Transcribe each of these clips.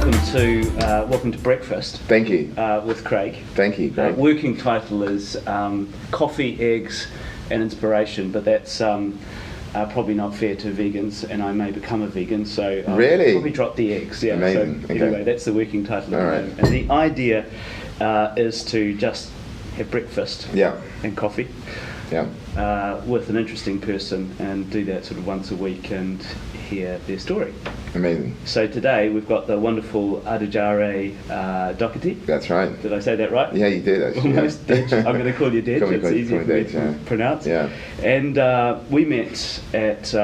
welcome to breakfast. Thank you. With Craig. Thank you, Craig. Working title is Coffee, Eggs and Inspiration, but that's probably not fair to vegans, and I may become a vegan, so I'll really? probably drop the eggs. Yeah. Amazing. So okay. Anyway, that's the working title. All right. And the idea is to just have breakfast and coffee with an interesting person, and do that sort of once a week and hear their story. Amazing. So today we've got the wonderful Adejare Doherty. That's right. Did I say that right? Yeah, you did actually. Almost Dej. I'm going to call you Dej. It's easier for me to pronounce. Yeah. And we met at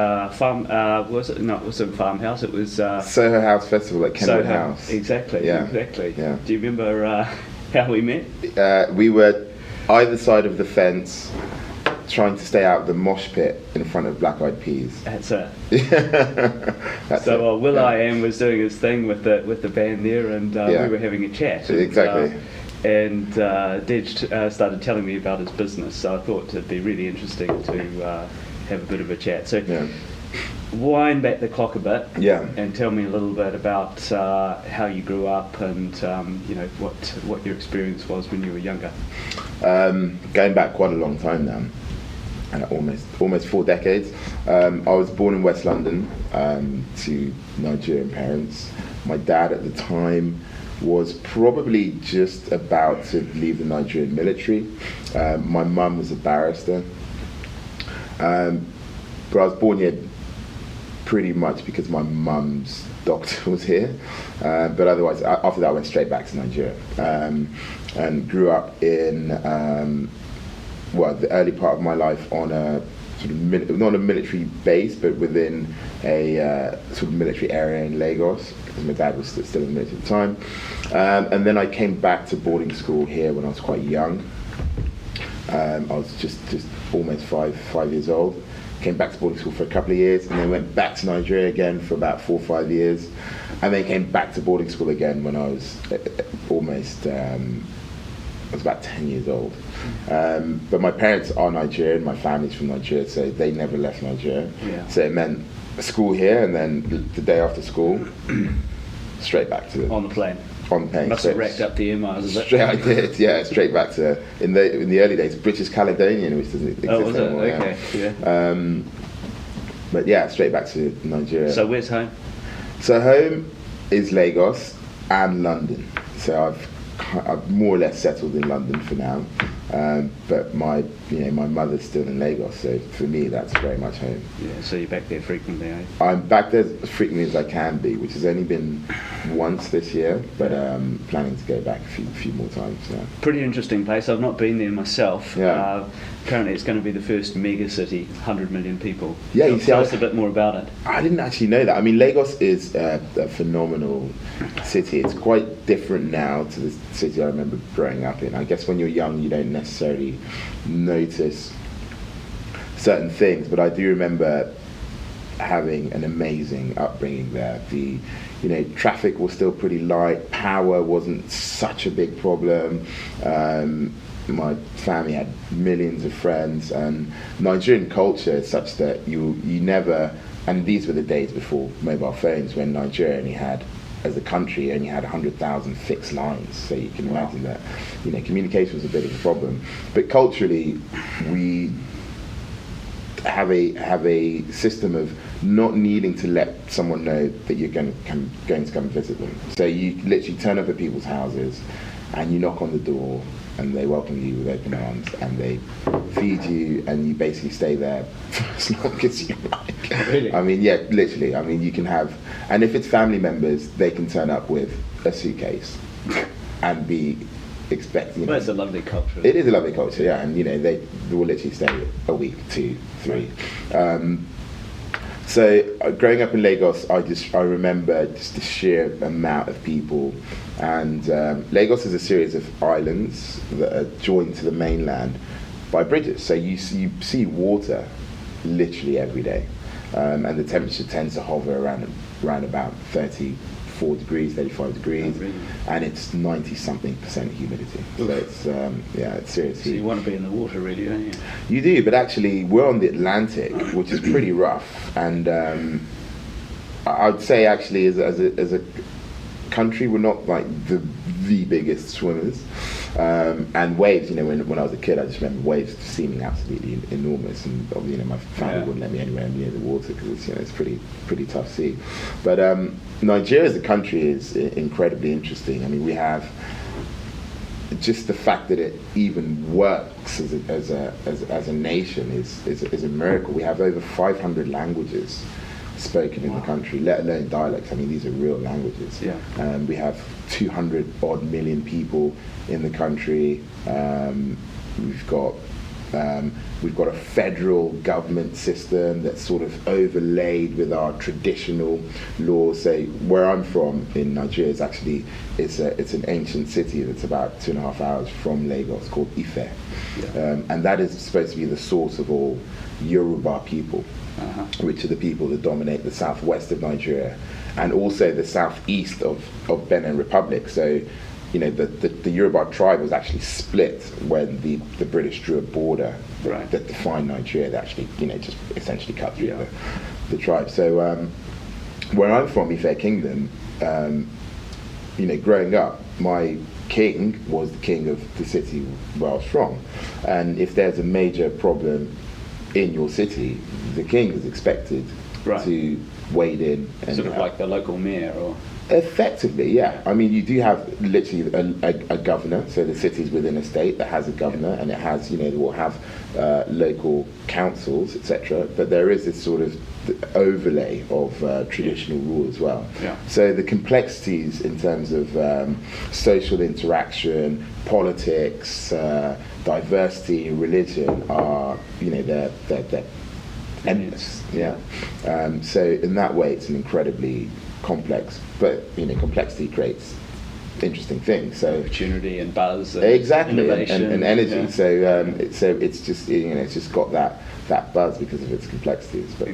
wasn't Farmhouse. It was Soho House Festival at Kenwood House. Exactly. Yeah. Exactly. Yeah. Do you remember how we met? We were either side of the fence, trying to stay out of the mosh pit in front of Black Eyed Peas. That's it. That's so it. Will.i.am was doing his thing with the band there, and we were having a chat. And, exactly. And Dej started telling me about his business, so I thought it'd be really interesting to have a bit of a chat. So wind back the clock a bit, and tell me a little bit about how you grew up, and what your experience was when you were younger. Going back quite a long time now. Almost 4 decades. I was born in West London to Nigerian parents. My dad at the time was probably just about to leave the Nigerian military. My mum was a barrister. But I was born here pretty much because my mum's doctor was here. But otherwise, after that I went straight back to Nigeria. And grew up in the early part of my life on a sort of not a military base, but within a sort of military area in Lagos, because my dad was still in the military at the time. And then I came back to boarding school here when I was quite young. I was just almost five years old. Came back to boarding school for a couple of years, and then went back to Nigeria again for about 4 or 5 years, and then came back to boarding school again when I was I was about 10 years old. But my parents are Nigerian, my family's from Nigeria, so they never left Nigeria. Yeah. So it meant school here, and then the day after school, straight back to on the plane. On the plane. Must have racked up the air miles, is it? I did, yeah, straight back to, in the early days, British Caledonian, which doesn't exist anymore. Okay, yeah. But yeah, straight back to Nigeria. So where's home? So home is Lagos and London. So I've more or less settled in London for now, but my mother's still in Lagos, so for me that's very much home. Yeah, so you're back there frequently, eh? I'm back there as frequently as I can be, which has only been once this year, but planning to go back a few more times. Yeah. Pretty interesting place. I've not been there myself. Yeah. Apparently it's going to be the first mega city, 100 million people. Yeah, you see, tell us a bit more about it. I didn't actually know that. I mean, Lagos is a phenomenal city. It's quite different now to the city I remember growing up in. I guess when you're young, you don't necessarily notice certain things, but I do remember having an amazing upbringing there. The traffic was still pretty light. Power wasn't such a big problem. My family had millions of friends, and Nigerian culture is such that you never, and these were the days before mobile phones, when Nigeria only had, as a country, only had 100,000 fixed lines. So you can imagine that communication was a bit of a problem. But culturally, we have a system of not needing to let someone know that you're going to come visit them. So you literally turn up at people's houses and you knock on the door, and they welcome you with open arms, and they feed you, and you basically stay there for as long as you like. Really? I mean, yeah, literally. I mean, you can have, and if it's family members, they can turn up with a suitcase and be expecting. Well, it's a lovely culture. It is a lovely culture, yeah, and they will literally stay a week, 2, 3. So growing up in Lagos, I remember just the sheer amount of people, and Lagos is a series of islands that are joined to the mainland by bridges. So you see water literally every day, and the temperature tends to hover around about 34 degrees, 35 degrees, really? And it's 90-something% humidity. So it's it's seriously. So you want to be in the water, really, don't you? You do, but actually we're on the Atlantic, which is pretty rough, and I'd say actually as a country. We're not like the biggest swimmers. And waves, when I was a kid, I just remember waves seeming absolutely enormous, and my family wouldn't let me anywhere near the water because it's pretty tough sea. But Nigeria as a country is incredibly interesting. I mean, we have just the fact that it even works as a nation is a miracle. We have over 500 languages spoken in the country, let alone dialects. I mean, these are real languages. We have 200 odd million people in the country. We've got a federal government system that's sort of overlaid with our traditional laws. Say where I'm from in Nigeria is actually it's an ancient city that's about 2.5 hours from Lagos called Ife, and that is supposed to be the source of all Yoruba people, which are the people that dominate the southwest of Nigeria and also the southeast of Benin Republic. So, the Yoruba tribe was actually split when the British drew a border that defined Nigeria. They actually, just essentially cut through the tribe. So, where I'm from, Ife Kingdom, growing up, my king was the king of the city where I was from. And if there's a major problem in your city, the king is expected to wade in. And sort of like the local mayor, or? Effectively, yeah. I mean, you do have literally a governor, so the city's within a state that has a governor, and it has, will have local councils, etc. But there is this sort of overlay of traditional rule as well. So the complexities in terms of social interaction, politics, diversity, religion are, they're endless. So in that way, it's an incredibly complex, but complexity creates interesting things. So opportunity and buzz, and innovation and energy. So it's just it's just got that buzz because of its complexities. But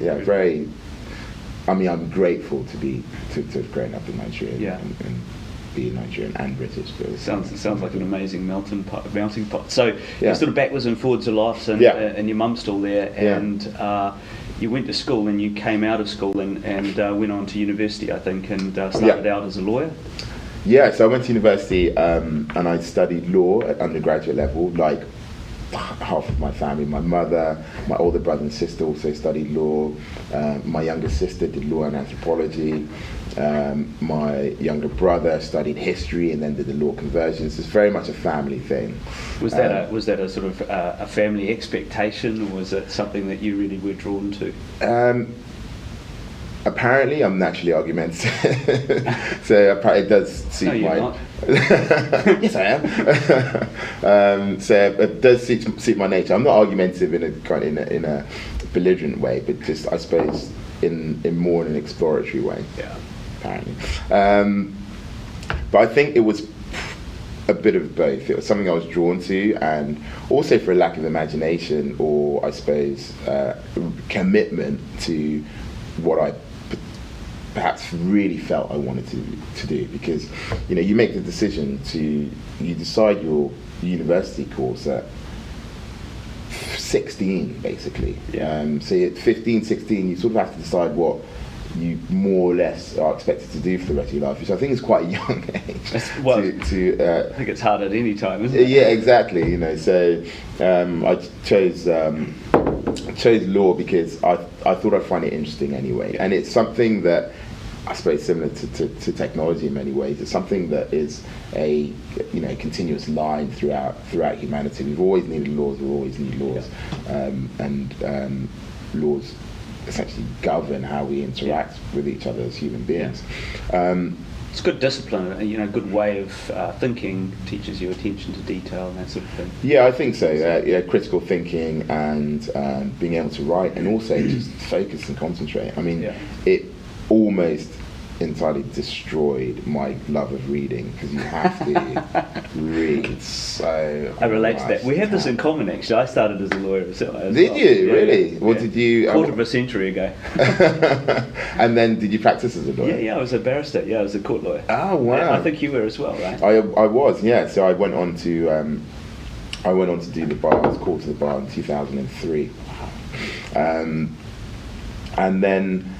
I'm grateful to have grown up in Nigeria and be Nigerian and British. It sounds like an amazing melting pot. So you're sort of backwards and forwards a lot, and your mum's still there, and you went to school and you came out of school and went on to university, I think, and started out as a lawyer. So I went to university and I studied law at undergraduate level, like half of my family. My mother, my older brother and sister also studied law. My younger sister did law and anthropology. My younger brother studied history and then did the law conversions. It's very much a family thing. Was that a sort of a family expectation, or was it something that you really were drawn to? Apparently, I'm naturally argumentative, so it does suit you're not. Yes, I am. So it does suit my nature. I'm not argumentative in a belligerent way, but just I suppose in more an exploratory way. Apparently, but I think it was a bit of both. It was something I was drawn to, and also for a lack of imagination, or I suppose commitment to what I perhaps really felt I wanted to do. Because you make the decision you decide your university course at 16 basically. So at 15, 16 you sort of have to decide what you more or less are expected to do for the rest of your life, which I think is quite a young age. I think it's hard at any time, isn't it? Yeah, exactly. So I chose law because I thought I'd find it interesting anyway, and it's something that I suppose similar to technology in many ways. It's something that is a continuous line throughout humanity. We've always needed laws. We always need laws, and laws essentially govern how we interact with each other as human beings. It's good discipline, a good way of thinking, teaches you attention to detail and that sort of thing. Yeah, I think so. Critical thinking and being able to write, and also just focus and concentrate. I mean, it almost entirely destroyed my love of reading, because you have to read so I relate to that. We have this in common, actually. I started as a lawyer as well. Did you? Really? What did you... Quarter of a century ago. And then did you practice as a lawyer? Yeah, I was a barrister. Yeah, I was a court lawyer. Oh, wow. I think you were as well, right? I was, yeah. So I went on to do the bar. I was called to the bar in 2003. And then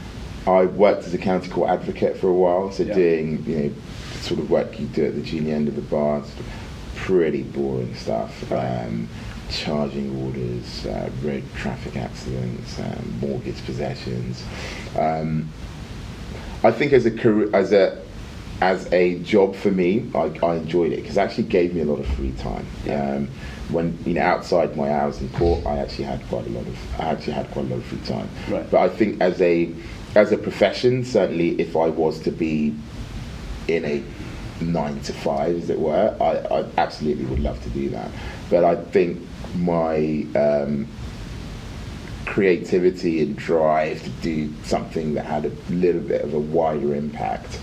I worked as a county court advocate for a while, so doing the sort of work you do at the junior end of the bar, sort of pretty boring stuff. Right. Charging orders, road traffic accidents, mortgage possessions. I think as a career, as a job for me, I enjoyed it because it actually gave me a lot of free time. When outside my hours in court, I actually had quite a lot of free time. Right. But I think as a profession, certainly if I was to be in a 9 to 5, as it were, I absolutely would love to do that. But I think my creativity and drive to do something that had a little bit of a wider impact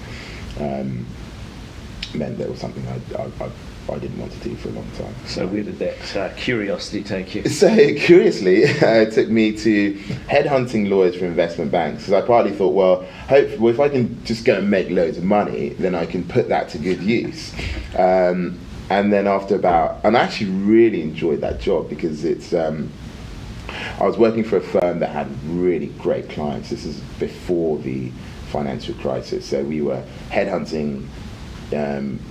meant that it was something I didn't want to do for a long time. So where did that curiosity take you? So curiously, it took me to headhunting lawyers for investment banks, because I partly thought, well, if I can just go and make loads of money, then I can put that to good use. And then and I actually really enjoyed that job because it's, I was working for a firm that had really great clients. This is before the financial crisis. So we were headhunting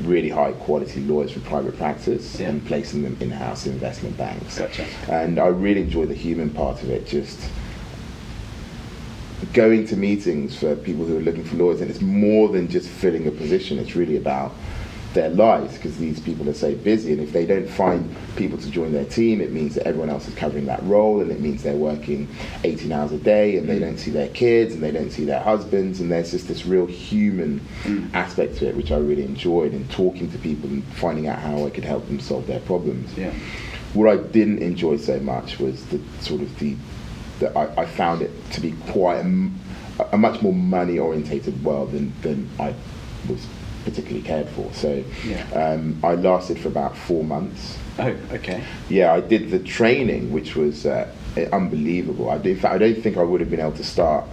really high quality lawyers for private practice and placing them in-house in investment banks. Gotcha. And I really enjoy the human part of it, just going to meetings for people who are looking for lawyers, and it's more than just filling a position, it's really about their lives, because these people are so busy, and if they don't find people to join their team, it means that everyone else is covering that role, and it means they're working 18 hours a day, and they don't see their kids, and they don't see their husbands, and there's just this real human aspect to it, which I really enjoyed, and talking to people and finding out how I could help them solve their problems. Yeah. What I didn't enjoy so much was I found it to be quite a much more money-orientated world than I was particularly cared for. So I lasted for about 4 months. Oh, okay. Yeah, I did the training, which was unbelievable. I don't think I would have been able to start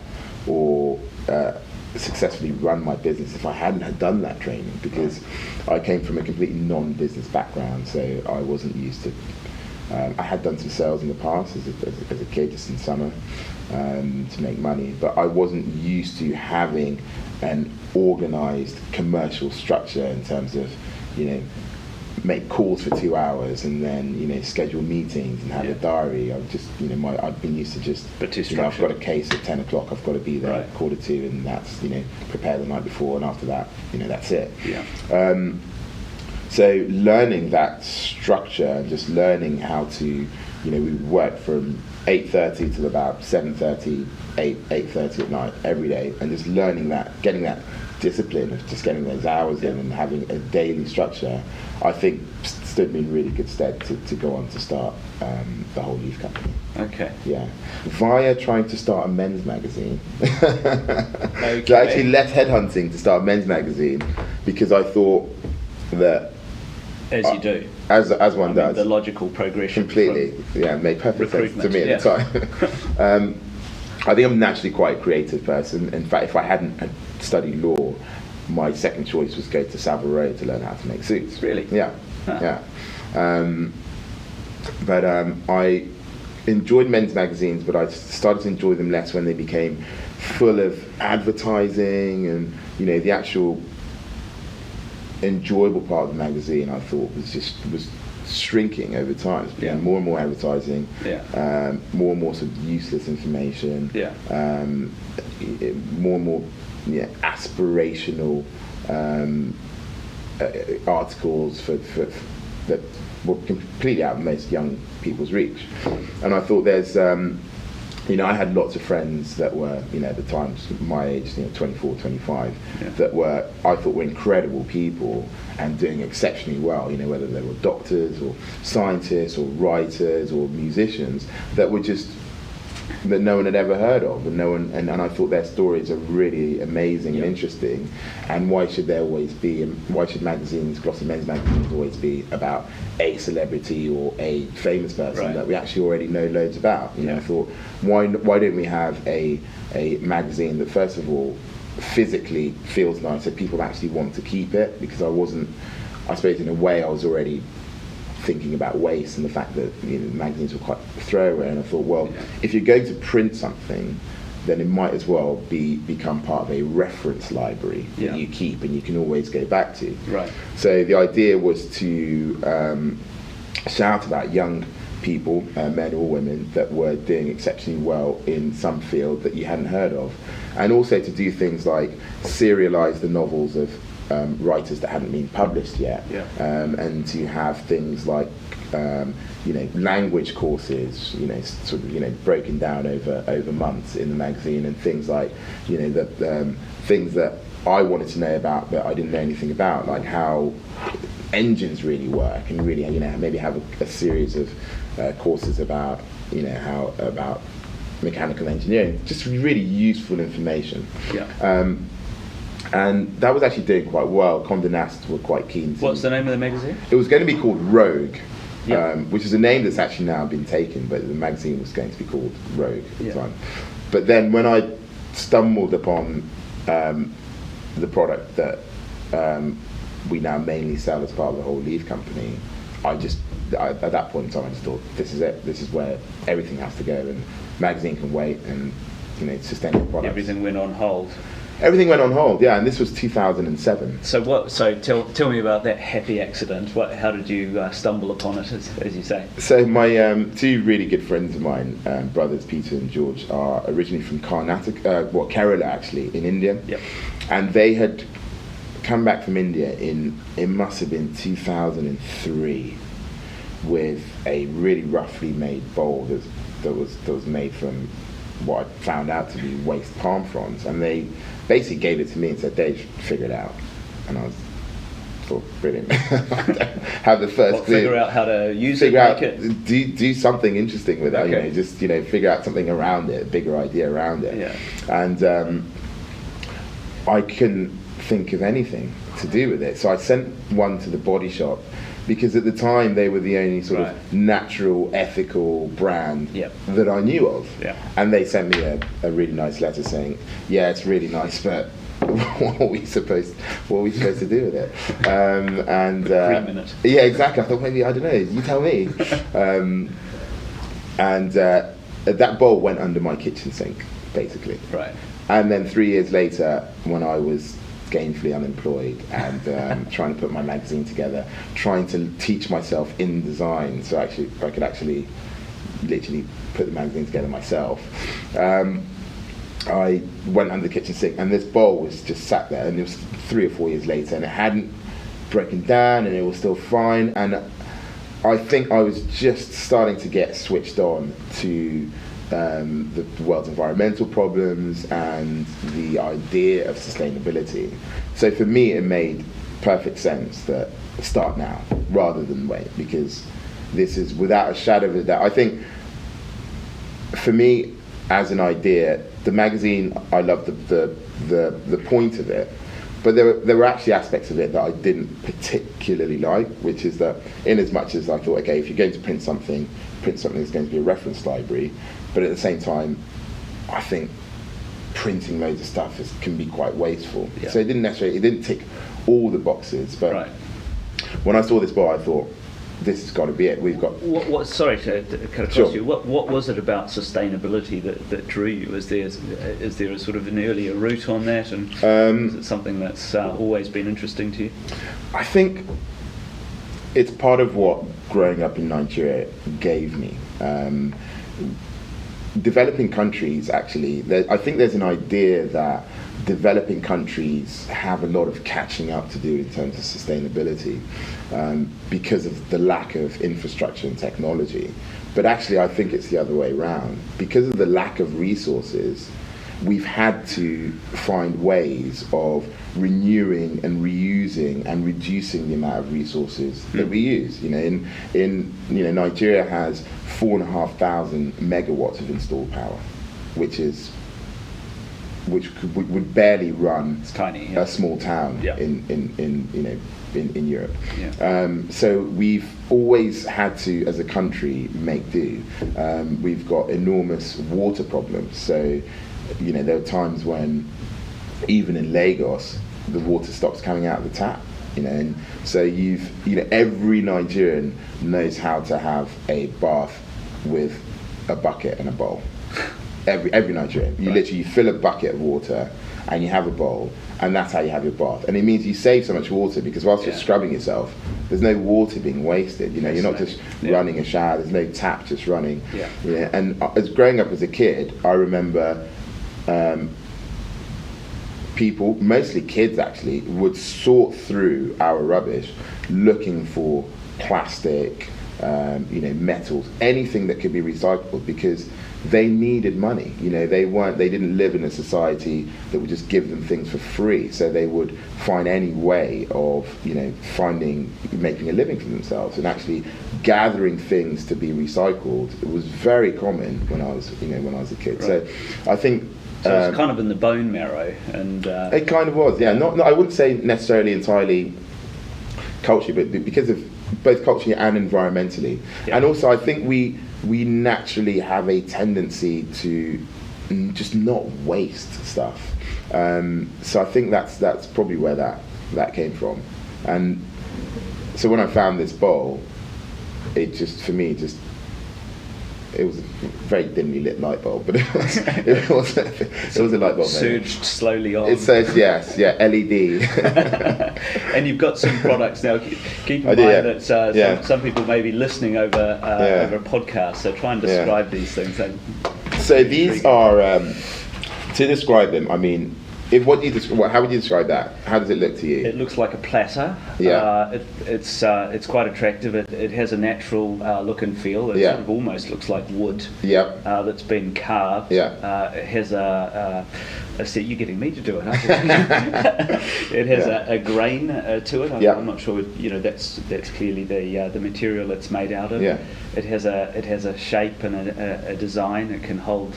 or successfully run my business if I hadn't had done that training, because I came from a completely non-business background, so I wasn't used to. I had done some sales in the past as a kid, just in summer, to make money, but I wasn't used to having an organised commercial structure in terms of, make calls for 2 hours and then, schedule meetings and have a diary. I've just, I've been used to just, I've got a case at 10 o'clock, I've got to be there at 1:45, and that's, prepare the night before, and after that, that's it. Yeah. So learning that structure and just learning how to, we work from 8:30 till about 7:30, 8:30 at night every day, and just learning that, getting that discipline of just getting those hours in and having a daily structure, I think stood me in really good stead to go on to start the Wholeleaf Company. Okay. Yeah. Via trying to start a men's magazine. Okay. So I actually left headhunting to start a men's magazine because I thought that as you do. As one does. The logical progression. Completely. Yeah, it made perfect sense to me at the time. I think I'm naturally quite a creative person. In fact, if I hadn't had studied law, my second choice was go to Savile Row to learn how to make suits. Really? Yeah. Huh. Yeah. But I enjoyed men's magazines, but I started to enjoy them less when they became full of advertising, and the actual enjoyable part of the magazine I thought was shrinking over time. More and more advertising, more and more sort of useless information, more and more aspirational articles that were completely out of most young people's reach. And I thought there's I had lots of friends that were, at the time, my age, 24, 25, that I thought were incredible people and doing exceptionally well, whether they were doctors or scientists or writers or musicians that no one had ever heard of, and I thought their stories are really amazing and interesting, and why should magazines, glossy men's magazines, always be about a celebrity or a famous person that we actually already know loads about? I thought, why don't we have a magazine that, first of all, physically feels nice, so people actually want to keep it? Because I suppose in a way I was already thinking about waste and the fact that magazines were quite throwaway, and I thought, well, if you're going to print something, then it might as well become part of a reference library that you keep and you can always go back to. Right. So the idea was to shout about young people, men or women, that were doing exceptionally well in some field that you hadn't heard of, and also to do things like serialize the novels of writers that hadn't been published yet, and to have things like language courses, sort of broken down over months in the magazine, and things like the things that I wanted to know about that I didn't know anything about, like how engines really work, and really maybe have a series of courses about about mechanical engineering, just really useful information. And that was actually doing quite well. Condé Nast were quite keen to. What's the name of the magazine? It was going to be called Rogue, which is a name that's actually now been taken, but the magazine was going to be called Rogue at the time. But then when I stumbled upon the product that we now mainly sell as part of the Wholeleaf Company, at that point in time I just thought, this is it. This is where everything has to go, and magazine can wait, and sustainable products. Everything went on hold. Everything went on hold, and this was 2007. So tell me about that happy accident. How did you stumble upon it, as you say? So my two really good friends of mine, brothers Peter and George, are originally from Kerala actually, in India. And they had come back from India it must have been 2003, with a really roughly made bowl that was made from what I found out to be waste palm fronds, and they basically gave it to me and said, "Dave, figure it out." And I thought, brilliant. Have the first clue. Figure out how to use figure it, out, do something interesting with it. Just figure out something around it, a bigger idea around it. And I couldn't think of anything to do with it, so I sent one to the Body Shop, because at the time they were the only sort of natural, ethical brand that I knew of. And they sent me a really nice letter saying, "Yeah, it's really nice, but what are we supposed to do with it?" Yeah, exactly. I thought, maybe, I don't know, you tell me. That bowl went under my kitchen sink, basically. And then 3 years later, when I was gainfully unemployed and trying to put my magazine together, trying to teach myself in design, so I could actually literally put the magazine together myself, I went under the kitchen sink, and this bowl was just sat there, and it was 3 or 4 years later, and it hadn't broken down, and it was still fine. And I think I was just starting to get switched on to the world's environmental problems and the idea of sustainability. So for me, it made perfect sense that start now rather than wait, because this is, without a shadow of a doubt, I think for me as an idea, the magazine, I loved the point of it, but there were actually aspects of it that I didn't particularly like, which is that in as much as I thought, okay, if you're going to print something that's going to be a reference library, but at the same time, I think printing loads of stuff can be quite wasteful. So it didn't tick all the boxes, but when I saw this bowl, I thought, this has got to be it. We've got. Sorry to cut across you. What was it about sustainability that drew you? Is there a sort of an earlier route on that, and is it something that's always been interesting to you? I think it's part of what growing up in Nigeria gave me. Developing countries, actually, I think there's an idea that developing countries have a lot of catching up to do in terms of sustainability, because of the lack of infrastructure and technology. But actually, I think it's the other way around. Because of the lack of resources, we've had to find ways of renewing and reusing and reducing the amount of resources that we use. Nigeria has 4,500 megawatts of installed power, which would barely run a small town in Europe. So we've always had to, as a country, make do. We've got enormous water problems. So there are times when, even in Lagos, the water stops coming out of the tap. And so every Nigerian knows how to have a bath with a bucket and a bowl. every Nigerian. You literally fill a bucket of water and you have a bowl, and that's how you have your bath. And it means you save so much water, because whilst you're scrubbing yourself, there's no water being wasted. You know, you're not just running a shower. There's no tap just running. Yeah. And as growing up as a kid, I remember people, mostly kids actually, would sort through our rubbish looking for plastic, metals, anything that could be recyclable, because they needed money. You know, they didn't live in a society that would just give them things for free, so they would find any way of, making a living for themselves, and actually gathering things to be recycled. It was very common when I was a kid. So I think it's kind of in the bone marrow, and it kind of was, yeah. Not I wouldn't say necessarily entirely culturally, but because of both culturally and environmentally. And also I think we naturally have a tendency to just not waste stuff. So I think that's probably where that came from. And so when I found this bowl, it just, for me, it was a very dimly lit light bulb, but it was a light bulb. Surged slowly on. It says LED. And you've got some products now. Keep in mind that some people may be listening over a podcast, so try and describe these things. So these are, to describe them, I mean, how would you describe that? How does it look to you? It looks like a platter. It's quite attractive. It has a natural look and feel. It sort of almost looks like wood. That's been carved. It has you're getting me to do it, aren't you? It has a grain to it. I'm not sure. That's clearly the material it's made out of. It has a shape and a design. It can hold.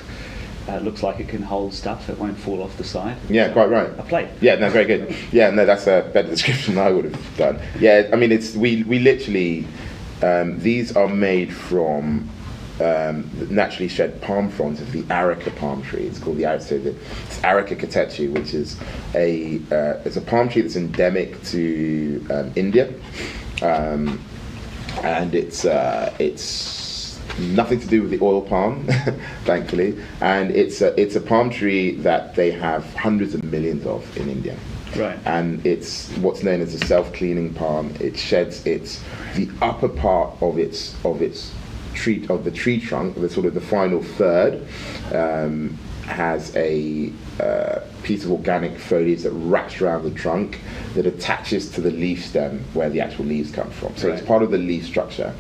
It looks like it can hold stuff. It won't fall off the side. Yeah, quite right. A plate. Yeah, no, very good. Yeah, no, that's a better description than I would have done. Yeah, I mean, we literally, these are made from naturally shed palm fronds of the areca palm tree. It's called it's Areca catechu, which is it's a palm tree that's endemic to India, and it's nothing to do with the oil palm, thankfully, and it's a palm tree that they have hundreds of millions of in India. Right. And it's what's known as a self-cleaning palm. It sheds the upper part of the tree trunk, the sort of the final third, has a piece of organic foliage that wraps around the trunk that attaches to the leaf stem where the actual leaves come from. So it's part of the leaf structure.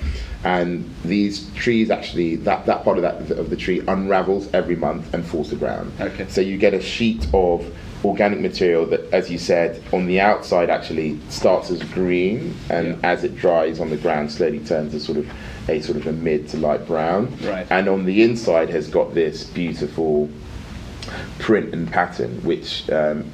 And these trees actually, that part of the tree unravels every month and falls to ground. Okay. So you get a sheet of organic material that, as you said, on the outside actually starts as green, and as it dries on the ground slowly turns to sort of a mid to light brown. Right. And on the inside has got this beautiful print and pattern, which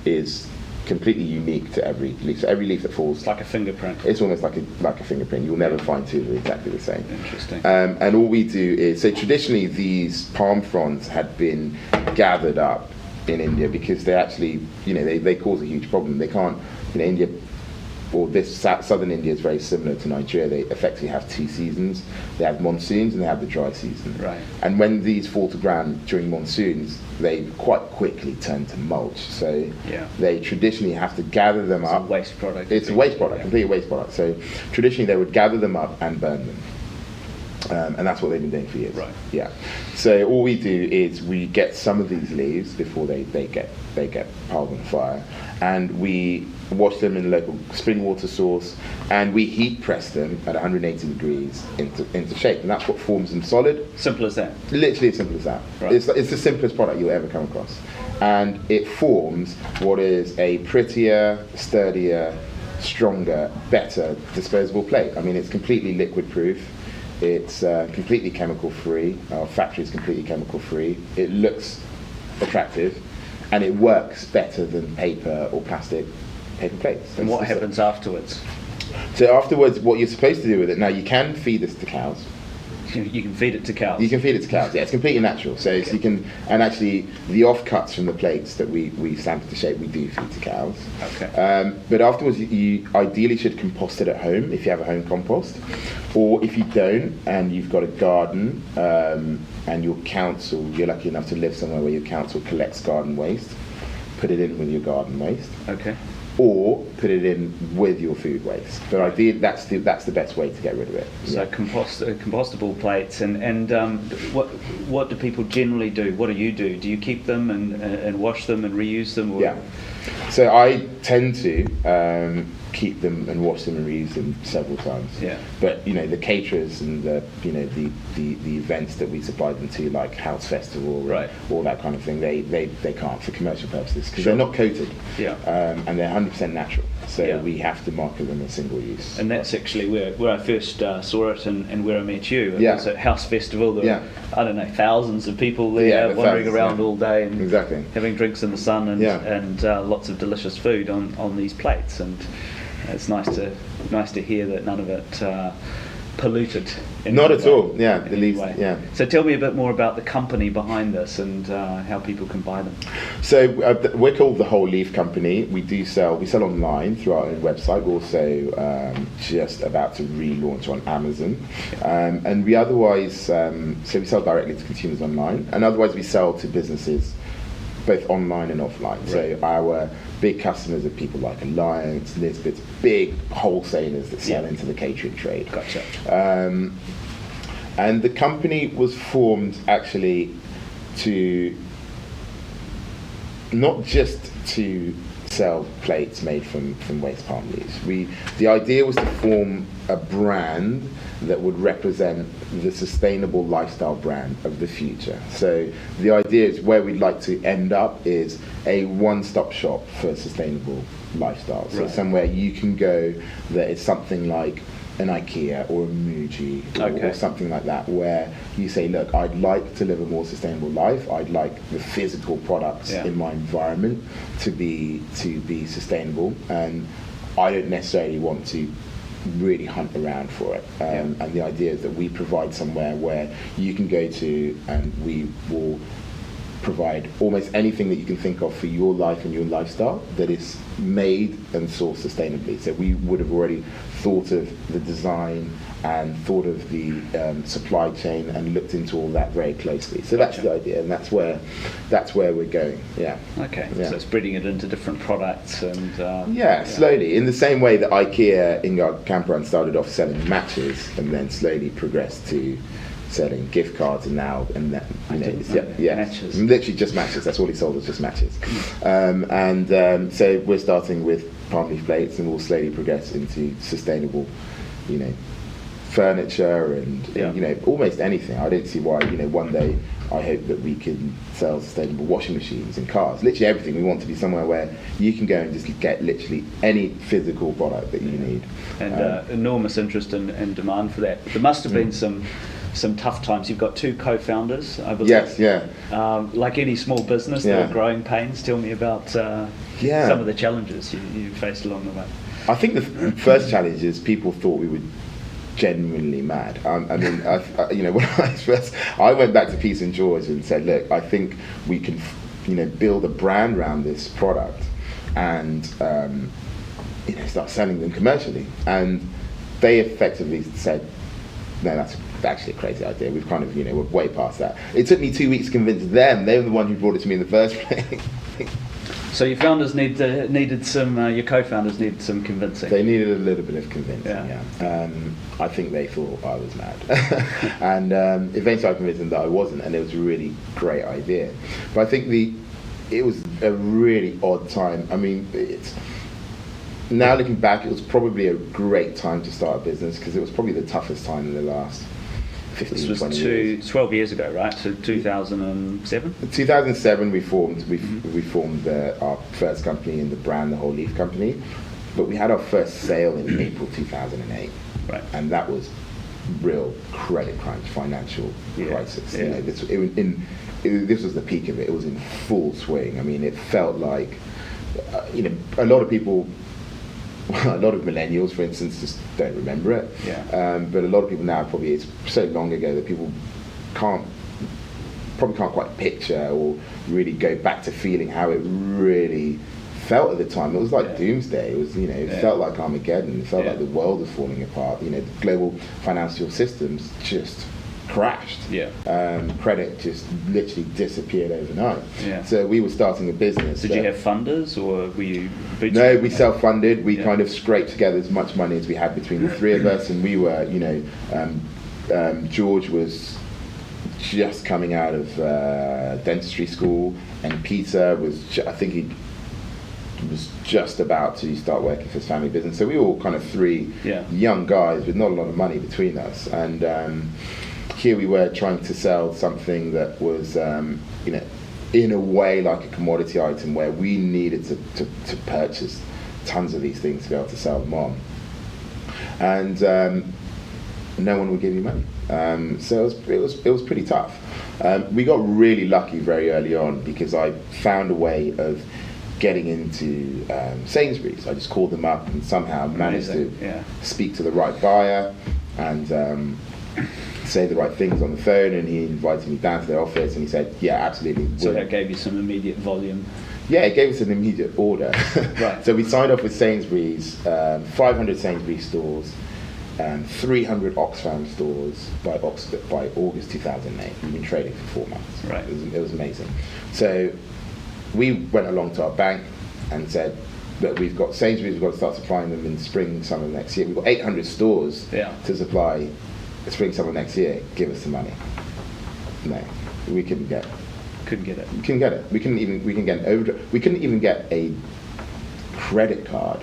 is completely unique to every leaf. So every leaf that falls, it's like a fingerprint. It's almost like a fingerprint. You'll never find two that are exactly the same. Interesting. And all we do is, so traditionally these palm fronds had been gathered up in India because they actually, they cause a huge problem. They can't, India, or this southern India is very similar to Nigeria. They effectively have two seasons. They have monsoons and they have the dry season. Right. And when these fall to ground during monsoons, they quite quickly turn to mulch. So they traditionally have to gather them up. It's a waste product. It's a waste product, complete waste product. So traditionally they would gather them up and burn them. And that's what they've been doing for years. Right. Yeah. So all we do is we get some of these leaves before they get piled on fire, and we wash them in local spring water source, and we heat press them at 180 degrees into shape, and that's what forms them solid. Simple as that. Literally as simple as that. Right. It's the simplest product you'll ever come across, and it forms what is a prettier, sturdier, stronger, better disposable plate. I mean, it's completely liquid proof. It's completely chemical free. Our factory is completely chemical free. It looks attractive, and it works better than paper or paper plates. And what happens afterwards? So afterwards, what you're supposed to do with it, now you can feed this to cows. You can feed it to cows. You can feed it to cows. Yeah, it's completely natural. So you can, and actually the offcuts from the plates that we sample to shape, we do feed to cows. Okay. But afterwards, you ideally should compost it at home if you have a home compost, or if you don't and you've got a garden and your council, you're lucky enough to live somewhere where your council collects garden waste, put it in with your garden waste. Okay. Or put it in with your food waste. But ideally, that's the best way to get rid of it. So compostable plates, and what do people generally do? What do you do? Do you keep them and wash them and reuse them? Or? Yeah. So I tend to keep them and wash them and reuse them several times. Yeah. But the caterers and the events that we supply them to, like House Festival, right, all that kind of thing, they can't for commercial purposes because they're not coated. Yeah. And they're 100% natural. So yeah. we have to market them as single use. And that's actually where I first saw it and where I met you. It was at House Festival. There were, I don't know, thousands of people there wandering around all day and having drinks in the sun and lots of delicious food on these plates. And it's nice to hear that none of it polluted. Not at all. Yeah, the least. Yeah. So tell me a bit more about the company behind this and how people can buy them. So we're called the Wholeleaf Company. We sell online through our own website. We're also just about to relaunch on Amazon, and we otherwise so we sell directly to consumers online, and otherwise we sell to businesses both online and offline. Right. So our big customers are people like Alliance, Nisbets, big wholesalers that sell into the catering trade. Gotcha. And the company was formed actually to not just to sell plates made from waste palm leaves. The idea was to form a brand that would represent the sustainable lifestyle brand of the future. So the idea is where we'd like to end up is a one-stop shop for sustainable lifestyle. So somewhere you can go that is something like an IKEA or a Muji or something like that, where you say, look, I'd like to live a more sustainable life. I'd like the physical products in my environment to be sustainable, and I don't necessarily want to really hunt around for it. And the idea is that we provide somewhere where you can go to, and we will provide almost anything that you can think of for your life and your lifestyle that is made and sourced sustainably. So we would have already thought of the design and thought of the supply chain and looked into all that very closely. So that's the idea, and that's where we're going. Yeah. Okay. Yeah. So spreading it into different products and slowly. In the same way that IKEA in Kamprad started off selling matches and then slowly progressed to selling gift cards, and now matches. Literally just matches. That's all he sold was just matches. So we're starting with palm leaf plates, and we'll slowly progress into sustainable, furniture and almost anything. I don't see why. One day I hope that we can sell sustainable washing machines and cars. Literally everything. We want to be somewhere where you can go and just get literally any physical product that you need. And enormous interest and demand for that. There must have been some tough times. You've got two co-founders, I believe. Yes, yeah. Like any small business, there are growing pains. Tell me about some of the challenges you faced along the way. I think the first challenge is people thought we were genuinely mad. I mean, when I went back to Peace and George and said, look, I think we can, build a brand around this product and, start selling them commercially. And they effectively said, no, that's actually a crazy idea. We've kind of, we're way past that. It took me 2 weeks to convince them. They were the one who brought it to me in the first place. So your founders needed some. Your co-founders needed some convincing. They needed a little bit of convincing. Yeah. I think they thought I was mad, and eventually I convinced them that I wasn't, and it was a really great idea. But I think it was a really odd time. I mean, now looking back, it was probably a great time to start a business because it was probably the toughest time in the last 15, this was 12 years ago, right? So 2007? 2007 we formed our first company in the brand, the Wholeleaf Company, but we had our first sale in April 2008, right? And that was real credit crunch, financial crisis. Yeah. This was the peak of it. It was in full swing. I mean, it felt like a lot of people a lot of millennials, for instance, just don't remember it. But a lot of people now, probably it's so long ago that people probably can't quite picture or really go back to feeling how it really felt at the time. It was like doomsday. It was, it felt like Armageddon. It felt like the world was falling apart. The global financial systems just crashed. Credit just literally disappeared overnight. So we were starting a business. Did you have funders, or were you? No, we self-funded. We kind of scraped together as much money as we had between the three of us, and we were, George was just coming out of dentistry school, and Peter was, I think he was just about to start working for his family business. So we were all kind of three young guys with not a lot of money between us, and here we were trying to sell something that was, in a way like a commodity item, where we needed to purchase tons of these things to be able to sell them on, and no one would give you money. So it was pretty tough. We got really lucky very early on, because I found a way of getting into Sainsbury's. I just called them up and somehow managed to speak to the right buyer and say the right things on the phone, and he invited me down to their office and he said, yeah, absolutely. So that gave you some immediate volume? Yeah, it gave us an immediate order. Right. So we signed off with Sainsbury's, 500 Sainsbury's stores, 300 Oxfam stores by August 2008. We've been trading for 4 months. Right. It was amazing. So we went along to our bank and said that we've got Sainsbury's, we've got to start supplying them in spring, summer next year. We've got 800 stores to supply spring, summer next year. Give us the money. No, we couldn't get it. Couldn't get it. We couldn't get it. We couldn't even get a credit card.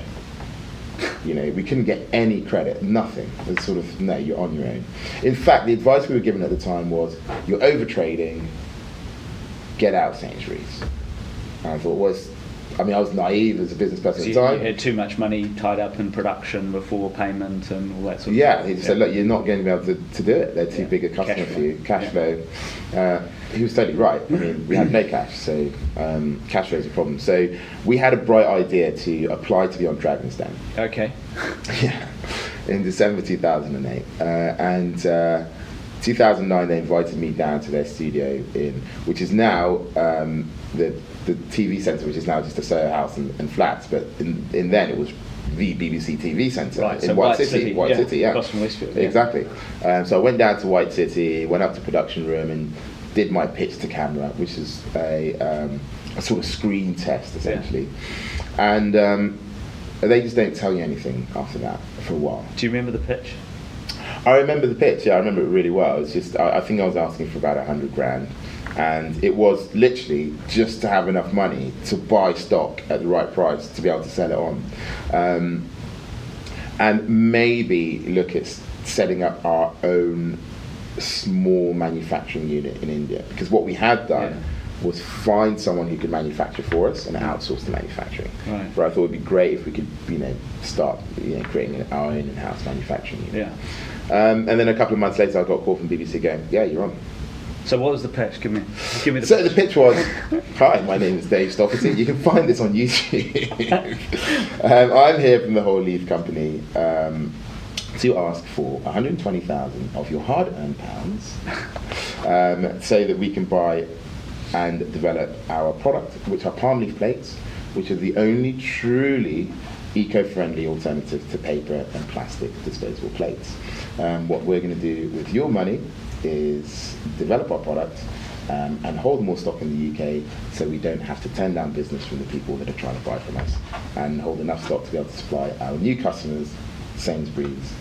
We couldn't get any credit, nothing. It was sort of, no, you're on your own. In fact, the advice we were given at the time was, you're over trading, get out of Sainsbury's. And I thought, I was naive as a business person at the time. You had too much money tied up in production before payment and all that sort of thing. He said, look, you're not going to be able to do it. They're too big a customer for you. Cash flow. He was totally right. I mean, we had no cash, so cash flow is a problem. So we had a bright idea to apply to be on Dragon's Den. Okay. In December 2008. And 2009, they invited me down to their studio which is now the TV centre, which is now just a Soho House and flats, but in then it was the BBC TV centre in White City. Across from Westfield. Exactly. So I went down to White City, went up to production room and did my pitch to camera, which is a sort of screen test, essentially. And they just don't tell you anything after that for a while. Do you remember the pitch? I remember the pitch, I remember it really well. It was just, I think I was asking for about 100 grand. And it was literally just to have enough money to buy stock at the right price to be able to sell it on. And maybe look at setting up our own small manufacturing unit in India. Because what we had done was find someone who could manufacture for us and outsource the manufacturing. Right. But I thought it would be great if we could, start creating our own in-house manufacturing unit. And then a couple of months later, I got a call from BBC going, yeah, you're on. So what was the pitch? Give me the So the pitch was, hi, my name is Dave Doherty. You can find this on YouTube. I'm here from the Wholeleaf Company to ask for 120,000 of your hard-earned pounds so that we can buy and develop our product, which are palm leaf plates, which are the only truly eco-friendly alternative to paper and plastic disposable plates. What we're going to do with your money is develop our product and hold more stock in the UK so we don't have to turn down business from the people that are trying to buy from us, and hold enough stock to be able to supply our new customers, Sainsbury's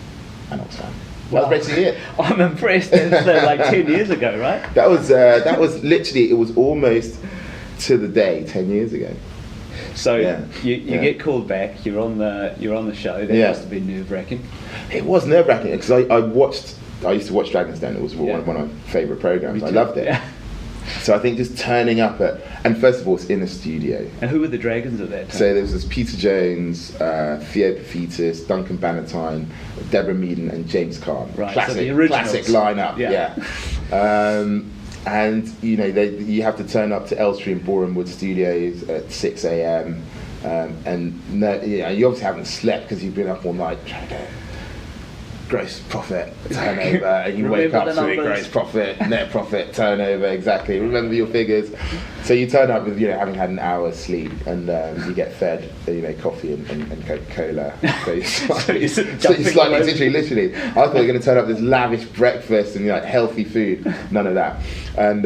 and Oxfam. Well, that's basically it. I'm impressed. It's like 10 years ago, right? That was literally, it was almost to the day 10 years ago. So you get called back. You're on the show. That must have been nerve-wracking. It was nerve-wracking because I used to watch Dragon's Den. It was one of my favourite programmes. I loved it. Yeah. So I think just turning up and first of all, it's in a studio. And who were the dragons at that time? So there was this Peter Jones, Theo Paphitis, Duncan Bannatyne, Deborah Meaden, and James Caan. Right. Classic, so the originals. Classic lineup. Yeah. And you have to turn up to Elstree and Borehamwood Studios at 6 a.m. And no, you obviously haven't slept because you've been up all night trying to get gross profit, turnover, and you wake up to it, gross profit, net profit, turnover, exactly. Remember your figures. So you turn up with, having had an hour's sleep, and you get fed, coffee and Coca-Cola. So you're slightly, literally. I thought you were going to turn up with this lavish breakfast and healthy food. None of that. And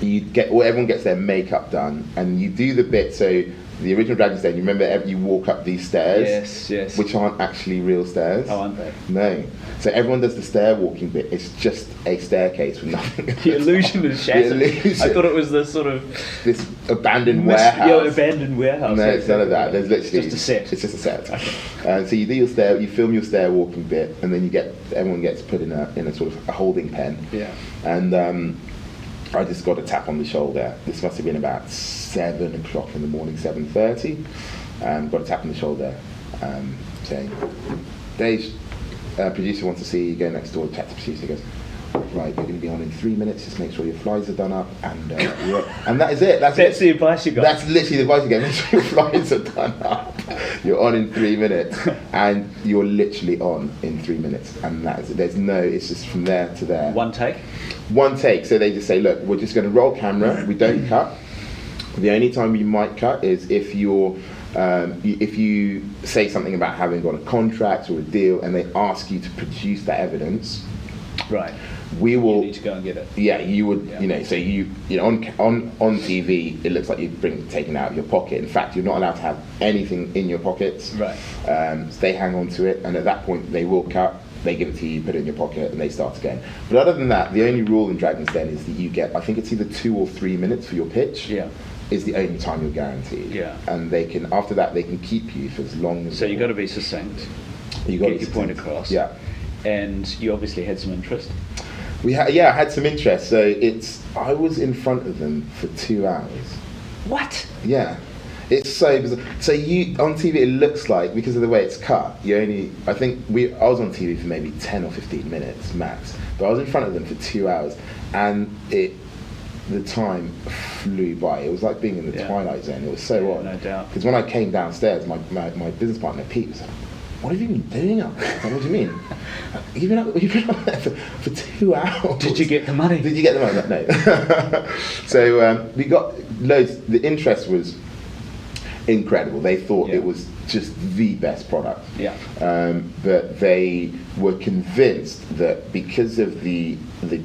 everyone gets their makeup done, and you do the bit. So the original Dragon's Den, you remember you walk up these stairs, yes, which aren't actually real stairs. Oh, aren't they? No. So everyone does the stair walking bit. It's just a staircase with nothing. The illusion is shattered. I thought it was this sort of this abandoned warehouse. Yeah, abandoned warehouse. No, it's none of that. There's literally just a set. It's just a set. Okay. So you do you film your stair walking bit, and then everyone gets put in a sort of a holding pen. Yeah. And I just got a tap on the shoulder. This must have been about 7 o'clock in the morning, 7:30. Got a tap on the shoulder, saying, "Dave, producer wants to see you." Go next door, chat to producer. He goes, "Right, you're going to be on in 3 minutes. Just make sure your flies are done up, and and that is it. That's the advice you got. That's literally the advice you get. Make sure your flies are done up. You're on in 3 minutes, and you're literally on in 3 minutes, and that is it. It's just from there to there. One take. So they just say, look, we're just going to roll camera. We don't cut. The only time you might cut is if if you say something about having got a contract or a deal, and they ask you to produce that evidence. Right. We will. You need to go and get it. Yeah, you would. Yeah. So on TV, it looks like you're taken out of your pocket. In fact, you're not allowed to have anything in your pockets. Right. So they hang on to it, and at that point, they will cut. They give it to you, put it in your pocket, and they start again. But other than that, the only rule in Dragon's Den is that you get, I think it's either 2 or 3 minutes for your pitch. Yeah. Is the only time you're guaranteed. Yeah. And after that, they can keep you for as long as. So you've got to be succinct. You got to get your point across. Yeah. And you obviously had some interest. I had some interest. So I was in front of them for 2 hours. What? Yeah. It's so bizarre. So on TV, it looks like, because of the way it's cut, I was on TV for maybe 10 or 15 minutes max, but I was in front of them for 2 hours, and the time flew by. It was like being in the Twilight Zone. It was so odd. No doubt. Because when I came downstairs, my business partner Pete was like, "What have you been doing up there?" What do you mean? You've been up there for 2 hours. Did you get the money? No. So we got loads. The interest was incredible. They thought it was just the best product. Yeah. But they were convinced that because of the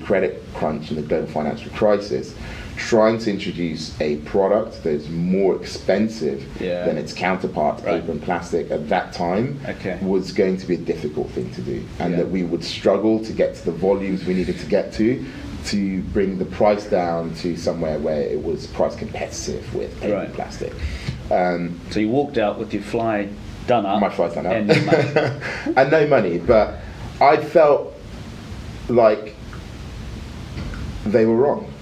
credit crunch and the global financial crisis, trying to introduce a product that's more expensive than its counterpart, paper and plastic, at that time was going to be a difficult thing to do, and that we would struggle to get to the volumes we needed to get to bring the price down to somewhere where it was price competitive with paper and plastic. So you walked out with your fly done up. My fly's done up. And no money. And no money, but I felt like they were wrong.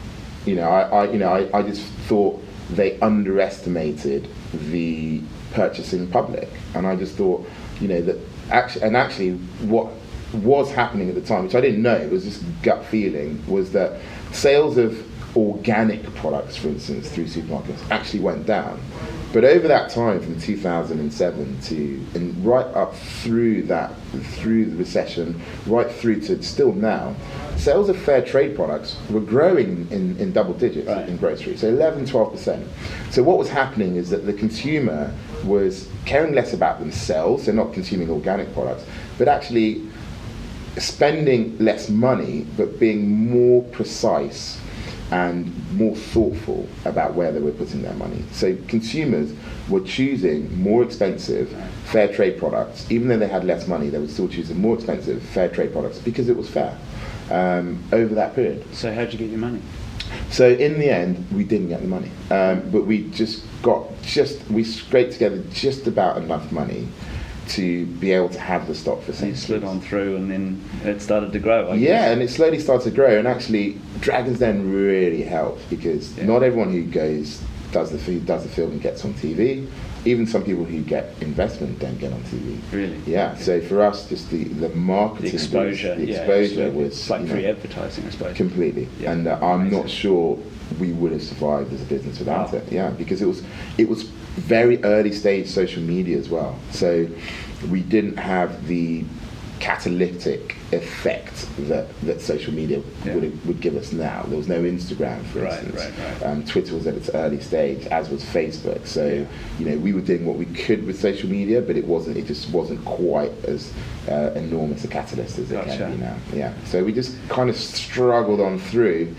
I just thought they underestimated the purchasing public, and I just thought, that actually what was happening at the time, which I didn't know, it was just gut feeling, was that sales of organic products, for instance, through supermarkets actually went down. But over that time, from 2007 and right up through the recession, right through to still now, sales of fair trade products were growing in double digits in grocery, so 11, 12%. So what was happening is that the consumer was caring less about themselves, so not consuming organic products, but actually spending less money, but being more precise and more thoughtful about where they were putting their money. So consumers were choosing more expensive fair trade products. Even though they had less money, they were still choosing more expensive fair trade products because it was fair over that period. So how'd you get your money? So in the end, we didn't get the money, but we we scraped together just about enough money to be able to have the stock for 6 months. You slid on through, and then it started to grow. I guess. Yeah, and it slowly started to grow. And actually, Dragon's Den really helped because not everyone who does the film and gets on TV. Even some people who get investment don't get on TV. Really? Yeah. So for us, just the marketing, the exposure was like free advertising, I suppose. Completely. Yeah. And I'm not sure we would have survived as a business without it. Yeah, because it was very early stage social media as well. So we didn't have the catalytic effect that social media would give us now. There was no Instagram, for instance. Right. Twitter was at its early stage, as was Facebook. So we were doing what we could with social media, but it just wasn't quite as enormous a catalyst as it can be now. Yeah. So we just kind of struggled on through,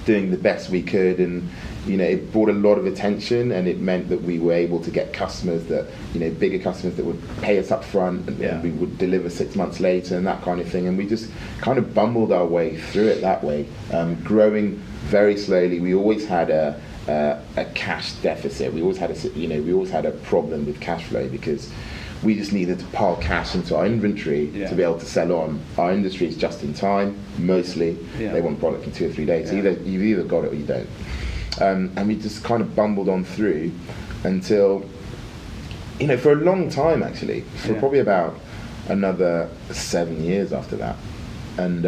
doing the best we could, and it brought a lot of attention, and it meant that we were able to get customers that, bigger customers that would pay us up front, and we would deliver 6 months later and that kind of thing. And we just kind of bumbled our way through it that way, growing very slowly. We always had a cash deficit. We always had a problem with cash flow, because we just needed to pile cash into our inventory to be able to sell on. Our industry is just in time, mostly. They want product in 2 or 3 days. So you've either got it or you don't. And we just kind of bumbled on through until, for a long time actually, for probably about another 7 years after that. And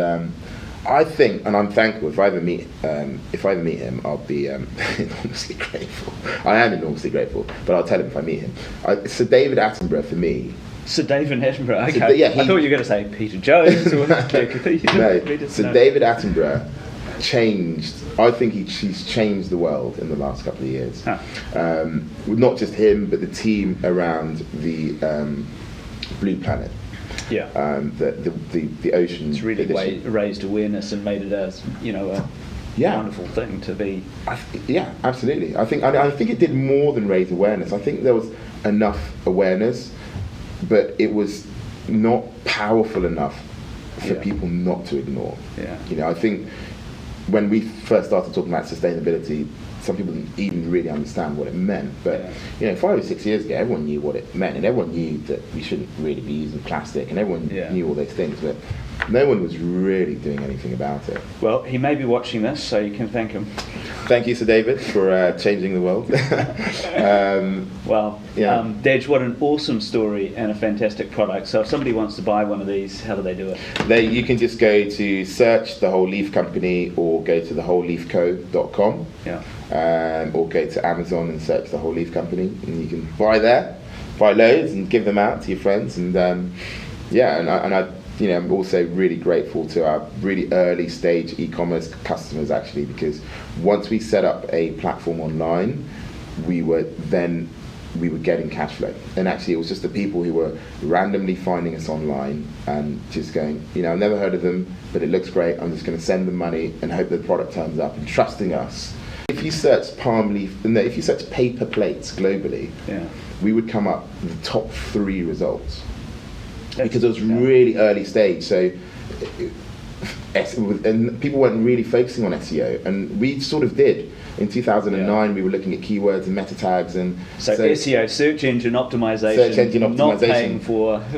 I think, and I'm thankful, if I ever meet him, I'll be enormously grateful. I am enormously grateful, but I'll tell him if I meet him. Sir David Attenborough, for me. Sir David Attenborough, okay. I thought you were going to say Peter Jones. Or no, Sir David Attenborough changed. I think he's changed the world in the last couple of years. Not just him, but the team around the Blue Planet. The ocean. It's really raised awareness and made it a wonderful thing to be. Absolutely. I think it did more than raise awareness. I think there was enough awareness, but it was not powerful enough for people not to ignore. I think when we first started talking about sustainability, some people didn't even really understand what it meant. But 5 or 6 years ago, everyone knew what it meant, and everyone knew that we shouldn't really be using plastic, and everyone knew all those things. But no one was really doing anything about it. Well, he may be watching this, so you can thank him. Thank you, Sir David, for changing the world. Dej, what an awesome story and a fantastic product. So if somebody wants to buy one of these, how do they do it? You can just go to search the Wholeleaf Company, or go to thewholeleafco.com, or go to Amazon and search the Wholeleaf Company, and you can buy loads and give them out to your friends. And I'm also really grateful to our really early stage e-commerce customers, actually, because once we set up a platform online, we were getting cash flow. And actually, it was just the people who were randomly finding us online and just going, I've never heard of them, but it looks great. I'm just going to send them money and hope the product turns up, and trusting us. If you search if you search paper plates globally, we would come up with the top 3 results. Because it was really early stage, so and people weren't really focusing on SEO, and we sort of did. In 2009, we were looking at keywords and meta tags, and so SEO, search engine optimization,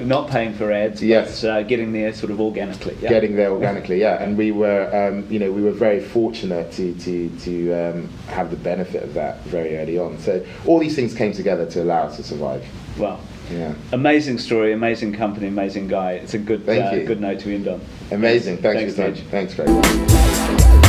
not paying for ads, but getting there sort of organically. Getting there organically, and we were, we were very fortunate to have the benefit of that very early on. So all these things came together to allow us to survive. Wow. Yeah. Amazing story, amazing company, amazing guy. It's a good note to end on. Amazing. Thanks for your time. Thanks very much.